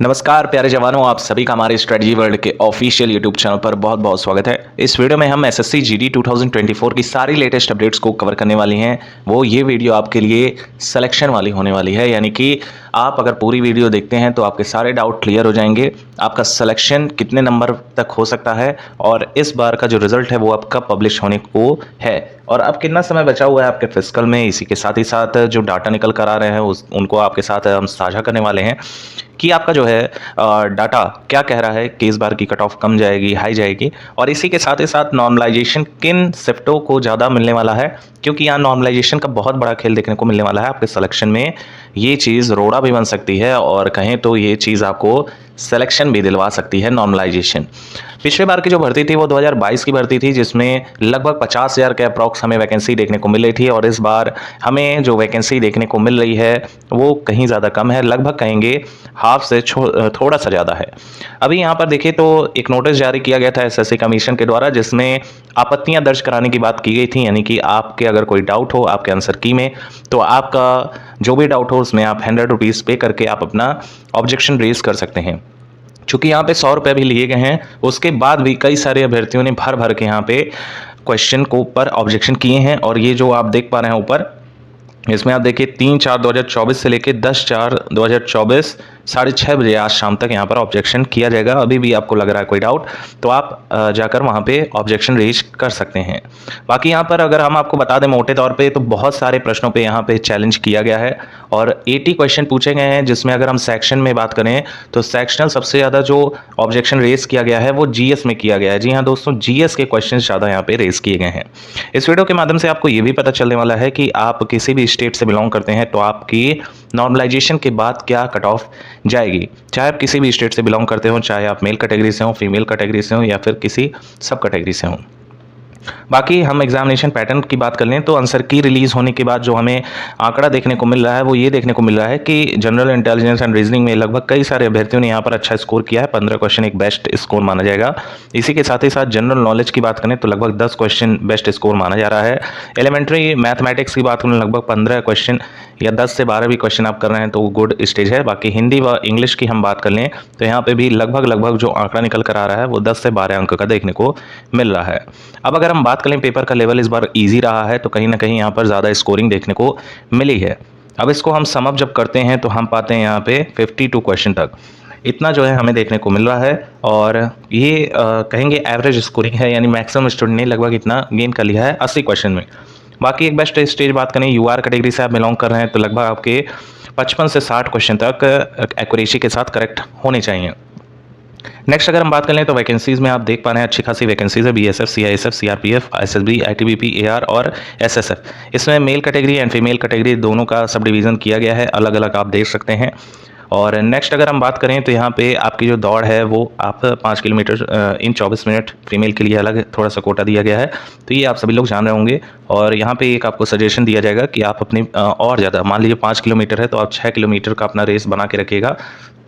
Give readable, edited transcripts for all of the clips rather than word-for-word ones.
नमस्कार प्यारे जवानों, आप सभी का हमारे स्ट्रेटजी वर्ल्ड के ऑफिशियल यूट्यूब चैनल पर बहुत बहुत स्वागत है। इस वीडियो में हम एसएससी जीडी 2024 की सारी लेटेस्ट अपडेट्स को कवर करने वाली हैं। वो ये वीडियो आपके लिए सिलेक्शन वाली होने वाली है, यानी कि आप अगर पूरी वीडियो देखते हैं तो आपके सारे डाउट क्लियर हो जाएंगे। आपका सिलेक्शन कितने नंबर तक हो सकता है और इस बार का जो रिजल्ट है वो अब कब पब्लिश होने को है और अब कितना समय बचा हुआ है आपके फिजिकल में। इसी के साथ ही साथ जो डाटा निकल कर आ रहे हैं उनको आपके साथ हम साझा करने वाले हैं कि आपका जो है डाटा क्या कह रहा है कि इस बार की कट ऑफ कम जाएगी, हाई जाएगी। और इसी के साथ ही साथ नॉर्मलाइजेशन किन शिफ्टों को ज़्यादा मिलने वाला है, क्योंकि यहाँ नॉर्मलाइजेशन का बहुत बड़ा खेल देखने को मिलने वाला है। आपके सिलेक्शन में ये चीज़ रोड़ा भी बन सकती है और कहें तो ये चीज़ आपको सिलेक्शन भी दिलवा सकती है नॉर्मलाइजेशन। पिछले बार की जो भर्ती थी वो 2022 की भर्ती थी, जिसमें लगभग 50,000 के अप्रॉक्स हमें वैकेंसी देखने को मिल रही थी और इस बार हमें जो वैकेंसी देखने को मिल रही है वो कहीं ज़्यादा कम है, लगभग कहेंगे हाफ से थोड़ा सा ज़्यादा है। अभी यहाँ पर देखिए तो एक नोटिस जारी किया गया था एसएससी कमीशन के द्वारा, जिसमें आपत्तियां दर्ज कराने की बात की गई थी, यानी कि आपके अगर कोई डाउट हो आपके आंसर की में, तो आपका जो भी डाउट हो उसमें आप 100 रुपीज़ पे करके आप अपना ऑब्जेक्शन रेज कर सकते हैं। चूंकि यहाँ पे 100 रुपये भी लिए गए हैं, उसके बाद भी कई सारे अभ्यर्थियों ने भर भर के यहाँ पे क्वेश्चन को ऊपर ऑब्जेक्शन किए हैं। और ये जो आप देख पा रहे हैं ऊपर, इसमें आप देखिए 3/4/2024 से लेके 10/4/2024 6:30 बजे आज शाम तक यहाँ पर ऑब्जेक्शन किया जाएगा। अभी भी आपको लग रहा है कोई डाउट तो आप जाकर वहाँ पे ऑब्जेक्शन रेज कर सकते हैं। बाकी यहाँ पर अगर हम आपको बता दें मोटे तौर पे, तो बहुत सारे प्रश्नों पे यहाँ पे चैलेंज किया गया है और 80 क्वेश्चन पूछे गए हैं, जिसमें अगर हम सेक्शन में बात करें तो सेक्शनल सबसे ज़्यादा जो ऑब्जेक्शन रेज किया गया है वो जीएस में किया गया है। जी हाँ दोस्तों, जीएस के क्वेश्चन ज़्यादा यहाँ पे रेज किए गए हैं। इस वीडियो के माध्यम से आपको ये भी पता चलने वाला है कि आप किसी भी स्टेट से बिलोंग करते हैं तो आपकी नॉर्मलाइजेशन के बाद क्या कट ऑफ जाएगी। चाहे आप किसी भी स्टेट से बिलोंग करते हो, चाहे आप मेल कैटेगरी से हो, फीमेल कैटेगरी से हो या फिर किसी सब कैटेगरी से हो। बाकी हम एग्जामिनेशन पैटर्न की बात कर लें तो आंसर की रिलीज होने के बाद जो हमें आंकड़ा देखने को मिल रहा है वो ये देखने को मिल रहा है कि जनरल इंटेलिजेंस एंड रीजनिंग में लगभग कई सारे अभ्यर्थियों ने यहाँ पर अच्छा स्कोर किया है। 15 क्वेश्चन एक बेस्ट स्कोर माना जाएगा। इसी के साथ ही साथ जनरल नॉलेज की बात करें तो लगभग 10 क्वेश्चन बेस्ट स्कोर माना जा रहा है। एलिमेंट्री मैथमेटिक्स की बात करें लगभग 15 क्वेश्चन या 10 से 12 भी क्वेश्चन आप कर रहे हैं तो गुड स्टेज है। बाकी हिंदी व इंग्लिश की हम बात कर लें तो यहाँ पे भी लगभग जो आंकड़ा निकल कर आ रहा है वो 10 से 12 अंक का देखने को मिल रहा है। अब अगर हम बात करें पेपर का लेवल इस बार इजी रहा है तो कहीं ना कहीं यहाँ पर ज़्यादा स्कोरिंग देखने को मिली है। अब इसको हम समअप जब करते हैं तो हम पाते हैं यहाँ पे 52 क्वेश्चन तक इतना जो है हमें देखने को मिल रहा है और ये कहेंगे एवरेज स्कोरिंग है, यानी मैक्सिमम स्टूडेंट ने लगभग इतना गेन कर लिया है 80 क्वेश्चन में। बाकी एक बेस्ट स्टेज बात करें, यूआर कैटेगरी से आप बिलोंग कर रहे हैं तो लगभग आपके 55 से 60 क्वेश्चन तक एक्यूरेसी के साथ करेक्ट होने चाहिए। नेक्स्ट अगर हम बात कर लें तो वैकेंसीज में आप देख पा रहे हैं अच्छी खासी वैकेंसीज है। BSF, CISF, CRPF, SSB, ITBP, AR और एसएसएफ। इसमें male category and female category दोनों का सब डिवीज़न किया गया है, अलग अलग आप देख सकते हैं। और नेक्स्ट अगर हम बात करें तो यहाँ पे आपकी जो दौड़ है वो आप 5 किलोमीटर इन 24 मिनट फीमेल के लिए अलग थोड़ा सा कोटा दिया गया है, तो ये आप सभी लोग जान रहे होंगे। और यहाँ पे एक आपको सजेशन दिया जाएगा कि आप अपनी और ज़्यादा, मान लीजिए 5 किलोमीटर है तो आप 6 किलोमीटर का अपना रेस बना के रखिएगा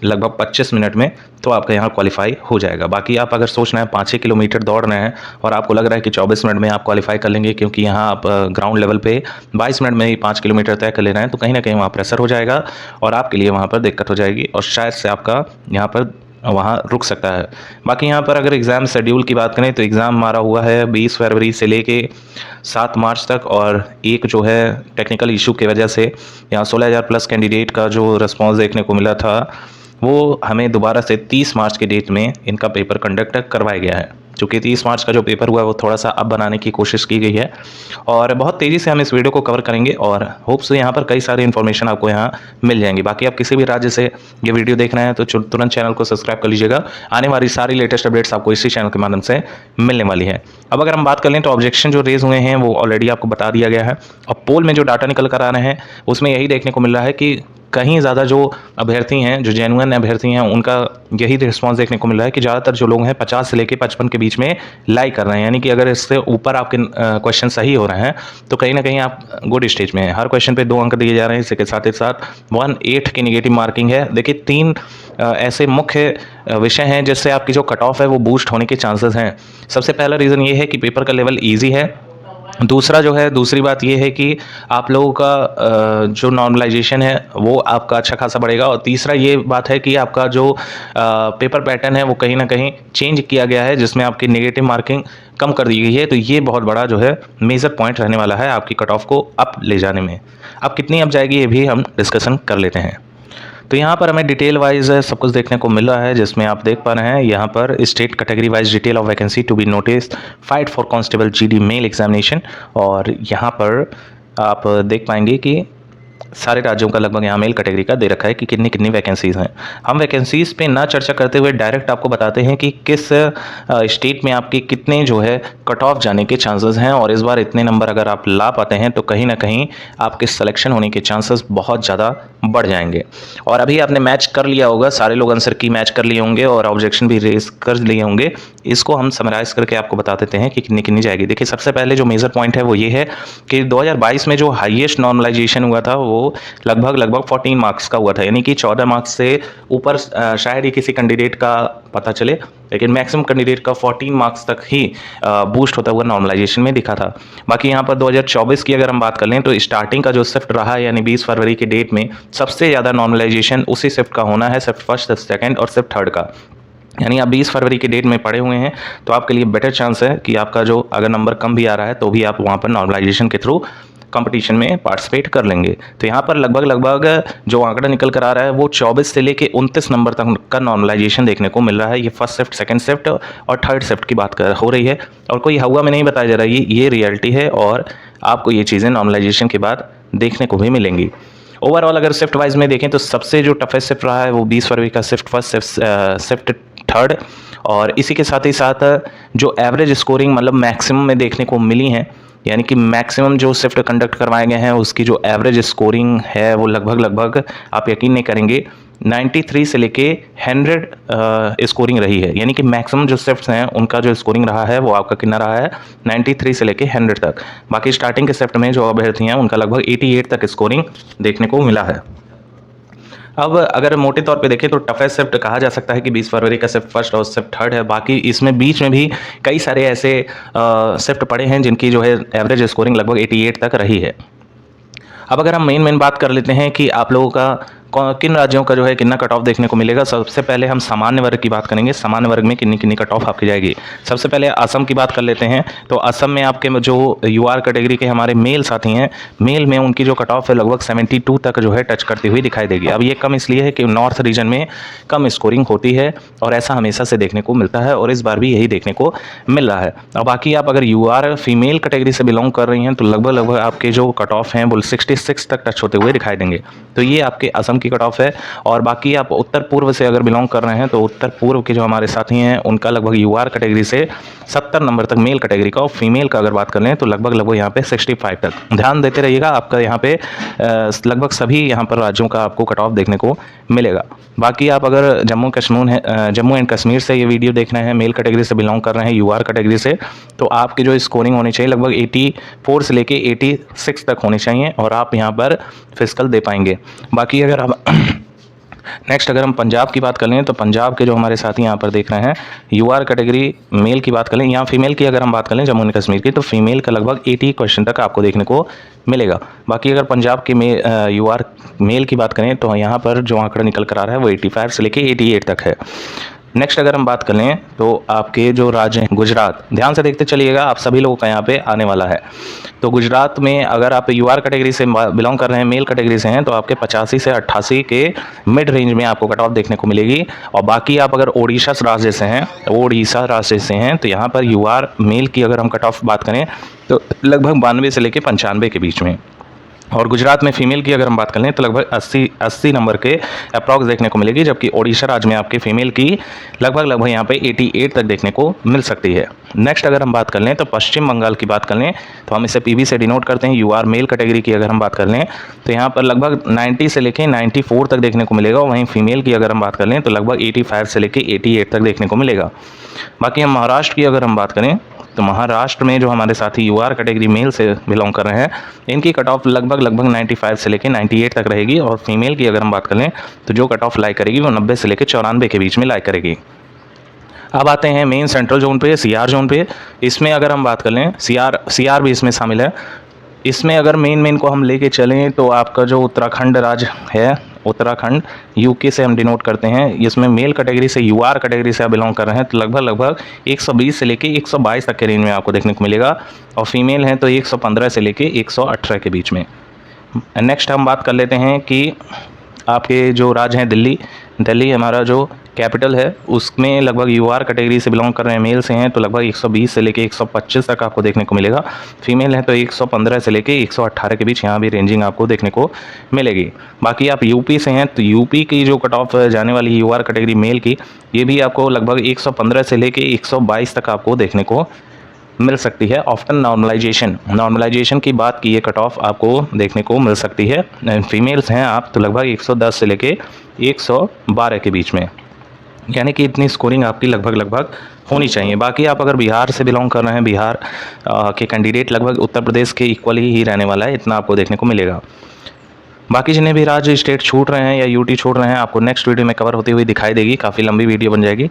लगभग 25 मिनट में, तो आपका यहाँ क्वालिफाई हो जाएगा। बाकी आप अगर सोच रहे हैं 5 किलोमीटर दौड़ रहे हैं और आपको लग रहा है कि 24 मिनट में आप क्वालिफाई कर लेंगे, क्योंकि यहाँ आप ग्राउंड लेवल पे 22 मिनट में ही 5 किलोमीटर तय कर ले रहे हैं, तो कहीं ना कहीं वहाँ प्रेशर हो जाएगा और आपके लिए वहाँ पर दिक्कत हो जाएगी और शायद से आपका यहाँ पर वहाँ रुक सकता है। बाकी यहाँ पर अगर एग्ज़ाम शेड्यूल की बात करें तो एग्ज़ाम हमारा हुआ है 20 फरवरी से लेके 7 मार्च तक, और एक जो है टेक्निकल इशू की वजह से यहाँ 16,000 प्लस कैंडिडेट का जो रिस्पॉन्स देखने को मिला था वो हमें दोबारा से 30 मार्च के डेट में इनका पेपर कंडक्ट करवाया गया है। चूँकि 30 मार्च का जो पेपर हुआ है वो थोड़ा सा अब बनाने की कोशिश की गई है और बहुत तेज़ी से हम इस वीडियो को कवर करेंगे और होप्स यहाँ पर कई सारी इन्फॉर्मेशन आपको यहाँ मिल जाएंगी। बाकी आप किसी भी राज्य से ये वीडियो देख रहे हैं तो तुरंत चैनल को सब्सक्राइब कर लीजिएगा, आने वाली सारी लेटेस्ट अपडेट्स आपको इसी चैनल के माध्यम से मिलने वाली है। अब अगर हम बात कर लें तो ऑब्जेक्शन जो रेज हुए हैं वो ऑलरेडी आपको बता दिया गया है और पोल में जो डाटा निकल कर आ रहे हैं उसमें यही देखने को मिल रहा है कि कहीं ज़्यादा जो अभ्यर्थी हैं, जो जेन्युइन अभ्यर्थी हैं, उनका यही रिस्पांस देखने को मिल रहा है कि ज़्यादातर जो लोग हैं 50 से लेके 55 के बीच में लाई कर रहे हैं, यानी कि अगर इससे ऊपर आपके क्वेश्चन सही हो रहे हैं तो कहीं ना कहीं आप गुड स्टेज में हैं। हर क्वेश्चन पे 2 अंक दिए जा रहे हैं। इसके साथ ही साथ 1/8 की नेगेटिव मार्किंग है। देखिए 3 ऐसे मुख्य विषय हैं जिससे आपकी जो कट ऑफ है वो बूस्ट होने के चांसेस हैं। सबसे पहला रीज़न ये है कि पेपर का लेवल ईजी है दूसरा जो है, दूसरी बात ये है कि आप लोगों का जो नॉर्मलाइजेशन है वो आपका अच्छा खासा बढ़ेगा। और तीसरा ये बात है कि आपका जो पेपर पैटर्न है वो कहीं ना कहीं चेंज किया गया है, जिसमें आपकी नेगेटिव मार्किंग कम कर दी गई है। तो ये बहुत बड़ा जो है मेजर पॉइंट रहने वाला है आपकी कट ऑफ को अप ले जाने में। अब कितनी अप जाएगी ये भी हम डिस्कशन कर लेते हैं। तो यहाँ पर हमें डिटेल वाइज सब कुछ देखने को मिल रहा है, जिसमें आप देख पा रहे हैं यहाँ पर state category wise detail of vacancy to be notified for constable GD male examination. और यहाँ पर आप देख पाएंगे कि सारे राज्यों का लगभग यहाँ मेल कैटेगरी का दे रखा है कि कितनी कितनी वैकेंसीज हैं। हम वैकेंसीज पे ना चर्चा करते हुए डायरेक्ट आपको बताते हैं कि किस स्टेट में आपके कितने जो है कट ऑफ जाने के चांसेस हैं। और इस बार इतने नंबर अगर आप ला पाते हैं तो कहीं ना कहीं आपके सिलेक्शन होने के चांसेस बहुत ज़्यादा बढ़ जाएंगे। और अभी आपने मैच कर लिया होगा, सारे लोग आंसर की मैच कर लिए होंगे और ऑब्जेक्शन भी रेज कर लिए होंगे। इसको हम समराइज करके आपको बता देते हैं कि कितनी कितनी जाएगी। देखिए, सबसे पहले जो मेजर पॉइंट है वो ये है कि 2022 में जो हाईएस्ट नॉर्मलाइजेशन हुआ था वो लगभग 14 मार्क्स का हुआ था, यानी कि 14 मार्क्स से ऊपर शायद ही किसी कैंडिडेट का पता चले, लेकिन मैक्सिमम कैंडिडेट का 14 मार्क्स तक ही बूस्ट होता हुआ नॉर्मलाइजेशन में दिखा था। बाकी यहाँ पर 2024 की अगर हम बात कर लें तो स्टार्टिंग का जो शिफ्ट रहा है, यानी 20 फरवरी के डेट में सबसे ज़्यादा नॉर्मलाइजेशन उसी शिफ्ट का होना है, शिफ्ट फर्स्ट, शिफ्ट सेकंड और शिफ्ट थर्ड का। यानी आप 20 फरवरी के डेट में पढ़े हुए हैं तो आपके लिए बेटर चांस है कि आपका जो अगर नंबर कम भी आ रहा है तो भी आप वहाँ पर नॉर्मलाइजेशन के थ्रू कंपटीशन में पार्टिसिपेट कर लेंगे। तो यहाँ पर लगभग जो आंकड़ा निकल कर आ रहा है वो 24 से लेके 29 नंबर तक का नॉर्मलाइजेशन देखने को मिल रहा है। ये फर्स्ट शिफ्ट, सेकंड शिफ्ट और थर्ड शिफ्ट की बात हो रही है, और कोई हवा में नहीं बताया जा रहा है, ये रियलिटी है और आपको ये चीज़ें नॉर्मलाइजेशन के बाद देखने को भी मिलेंगी। ओवरऑल अगर शिफ्ट वाइज में देखें तो सबसे जो टफेस्ट शिफ्ट रहा है वो 20 फरवरी का शिफ्ट फर्स्ट, शिफ्ट थर्ड। और इसी के साथ ही साथ जो एवरेज स्कोरिंग मतलब मैक्सिमम में देखने को मिली हैं, यानी कि मैक्सिमम जो शिफ्ट कंडक्ट करवाए गए हैं उसकी जो एवरेज स्कोरिंग है वो लगभग आप यकीन नहीं करेंगे 93 से लेके 100 स्कोरिंग रही है। यानी कि मैक्सिमम जो शिफ्ट्स हैं उनका जो स्कोरिंग रहा है वो आपका कितना रहा है, 93 से लेके 100 तक। बाकी स्टार्टिंग के शिफ्ट में जो अभ्यर्थी हैं उनका लगभग 88 तक स्कोरिंग देखने को मिला है। अब अगर मोटे तौर पे देखें तो टफेस्ट शिफ्ट कहा जा सकता है कि 20 फरवरी का शिफ्ट फर्स्ट और शिफ्ट थर्ड है। बाकी इसमें बीच में भी कई सारे ऐसे शिफ्ट पड़े हैं जिनकी जो है एवरेज स्कोरिंग लगभग 88 तक रही है। अब अगर हम मेन बात कर लेते हैं कि आप लोगों का किन राज्यों का जो है कितना कट ऑफ देखने को मिलेगा। सबसे पहले हम सामान्य वर्ग की बात करेंगे, सामान्य वर्ग में कितनी कितनी कट ऑफ आपकी जाएगी। सबसे पहले असम की बात कर लेते हैं। तो असम में आपके जो यूआर कैटेगरी के हमारे मेल साथी हैं, मेल में उनकी जो कट ऑफ है लगभग 72 तक जो है टच करती हुई दिखाई देगी। अब ये कम इसलिए है कि नॉर्थ रीजन में कम स्कोरिंग होती है और ऐसा हमेशा से देखने को मिलता है और इस बार भी यही देखने को मिल रहा है। और बाकी आप अगर यूआर फीमेल कैटेगरी से बिलोंग कर रही हैं तो लगभग आपके जो कट ऑफ हैं वो 66 तक टच होते हुए दिखाई देंगे। तो ये आपके असम की कट ऑफ है। और बाकी आप उत्तर पूर्व से अगर बिलोंग कर रहे हैं तो उत्तर पूर्व के जो हमारे साथी हैं उनका लगभग यूआर कैटेगरी से 70 नंबर तक मेल कैटेगरी का, और फीमेल का अगर बात कर लें तो लगभग यहाँ पे 65 तक। ध्यान देते रहिएगा, आपका यहाँ पे लगभग सभी यहाँ पर राज्यों का आपको कट ऑफ देखने को मिलेगा। बाकी आप अगर जम्मू एंड कश्मीर से ये वीडियो देख रहे हैं, मेल कैटेगरी से बिलोंग कर रहे हैं यूआर कैटेगरी से, तो आपकी जो स्कोरिंग होनी चाहिए लगभग 84 से लेके 86 तक होनी चाहिए और आप यहाँ पर फिजिकल दे पाएंगे। बाकी अगर आप नेक्स्ट अगर हम पंजाब की बात कर लें तो पंजाब के जो हमारे साथी यहाँ पर देख रहे हैं यूआर कैटेगरी मेल की बात कर लें, यहाँ फीमेल की अगर हम बात कर लें जम्मू एंड कश्मीर की, तो फीमेल का लगभग 80 क्वेश्चन तक आपको देखने को मिलेगा। बाकी अगर पंजाब के यूआर मेल की बात करें तो यहाँ पर जो आंकड़ा निकल कर आ रहा है वो 85 से लेके 88 तक है। नेक्स्ट अगर हम बात कर लें तो आपके जो राज्य हैं गुजरात, ध्यान से देखते चलिएगा, आप सभी लोगों का यहाँ पे आने वाला है। तो गुजरात में अगर आप यूआर कैटेगरी से बिलोंग कर रहे हैं, मेल कैटेगरी से हैं, तो आपके 85 से 88 के मिड रेंज में आपको कट ऑफ देखने को मिलेगी। और बाकी आप अगर ओडिशा राज्य से हैं, तो यहाँ पर यूआर मेल की अगर हम कट ऑफ बात करें तो लगभग 92 से लेकर 95 के बीच में। और गुजरात में फीमेल की अगर हम बात कर लें तो लगभग 80 नंबर के अप्रॉक्स देखने को मिलेगी, जबकि ओडिशा राज्य में आपके फीमेल की लगभग यहाँ पे 88 तक देखने को मिल सकती है। नेक्स्ट अगर हम बात कर लें तो पश्चिम बंगाल की बात कर लें तो हम इसे पीबी से डिनोट करते हैं। यूआर मेल कैटेगरी की अगर हम बात कर लें तो यहाँ पर लगभग 90 से लेके 94 तक देखने को मिलेगा। वहीं फीमेल की अगर हम बात कर लें तो लगभग 85 से लेके 88 तक देखने को मिलेगा। बाकी हम महाराष्ट्र की अगर हम बात करें तो महाराष्ट्र में जो हमारे साथी यूआर कैटेगरी मेल से बिलोंग कर रहे हैं, इनकी कट ऑफ लगभग 95 से लेकर 98 तक रहेगी। और फीमेल की अगर हम बात करें तो जो कट ऑफ लाई करेगी वो 90 से लेकर 94 के बीच में लाई करेगी। अब आते हैं मेन सेंट्रल जोन पे, सीआर जोन पे। इसमें अगर हम बात कर लें, सीआर भी इसमें शामिल है। इसमें अगर मेन को हम लेके चलें तो आपका जो उत्तराखंड राज्य है, उत्तराखंड यूके से हम डिनोट करते हैं। इसमें मेल कैटेगरी से, यूआर कैटेगरी से आप बिलोंग कर रहे हैं तो लगभग 120 से लेके 122 तक के रेंज में आपको देखने को मिलेगा, और फीमेल हैं तो 115 से लेके 118 के बीच में। नेक्स्ट हम बात कर लेते हैं कि आपके जो राज्य हैं, दिल्ली हमारा जो कैपिटल है, उसमें लगभग यूआर कैटेगरी से बिलोंग कर रहे हैं, मेल से हैं तो लगभग 120 से लेके 125 तक आपको देखने को मिलेगा। फीमेल है तो 115 से लेके 118 के बीच यहाँ भी रेंजिंग आपको देखने को मिलेगी। बाकी आप यूपी से हैं तो यूपी की जो कट ऑफ जाने वाली यूआर कैटेगरी मेल की, ये भी आपको लगभग 115 से लेके 122 तक आपको देखने को मिल सकती है। आफ्टर नॉर्मलाइजेशन की बात की, ये कट ऑफ आपको देखने को मिल सकती है। फीमेल्स हैं आप तो लगभग 110 से लेके 112 के बीच में, यानी कि इतनी स्कोरिंग आपकी लगभग होनी चाहिए। बाकी आप अगर बिहार से बिलोंग कर रहे हैं, बिहार के कैंडिडेट लगभग उत्तर प्रदेश के इक्वली ही रहने वाला है, इतना आपको देखने को मिलेगा। बाकी जिन्हें भी राज्य स्टेट छूट रहे हैं या यूटी छूट रहे हैं, आपको नेक्स्ट वीडियो में कवर होती हुई दिखाई देगी। काफ़ी लंबी वीडियो बन जाएगी।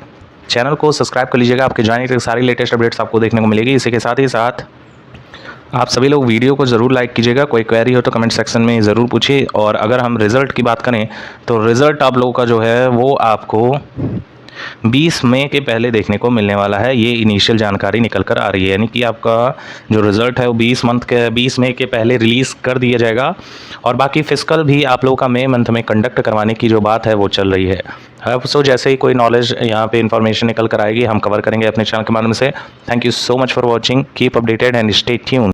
चैनल को सब्सक्राइब कर लीजिएगा, आपके ज्वाइनिंग के सारी लेटेस्ट अपडेट्स आपको देखने को मिलेगी। इसी के साथ ही साथ आप सभी लोग वीडियो को ज़रूर लाइक कीजिएगा। कोई क्वेरी हो तो कमेंट सेक्शन में ज़रूर पूछिए। और अगर हम रिज़ल्ट की बात करें तो रिज़ल्ट आप लोगों का जो है वो आपको 20 मई के पहले देखने को मिलने वाला है। ये इनिशियल जानकारी निकल कर आ रही है, यानी कि आपका जो रिज़ल्ट है वो 20 मई के पहले रिलीज़ कर दिया जाएगा। और बाकी फिजिकल भी आप लोगों का मई मंथ में कंडक्ट करवाने की जो बात है वो चल रही है। अब सो जैसे ही कोई नॉलेज यहाँ पे इन्फॉर्मेशन निकल कर आएगी, हम कवर करेंगे अपने चैनल के माध्यम से। Thank you so much for watching, keep updated and stay tuned.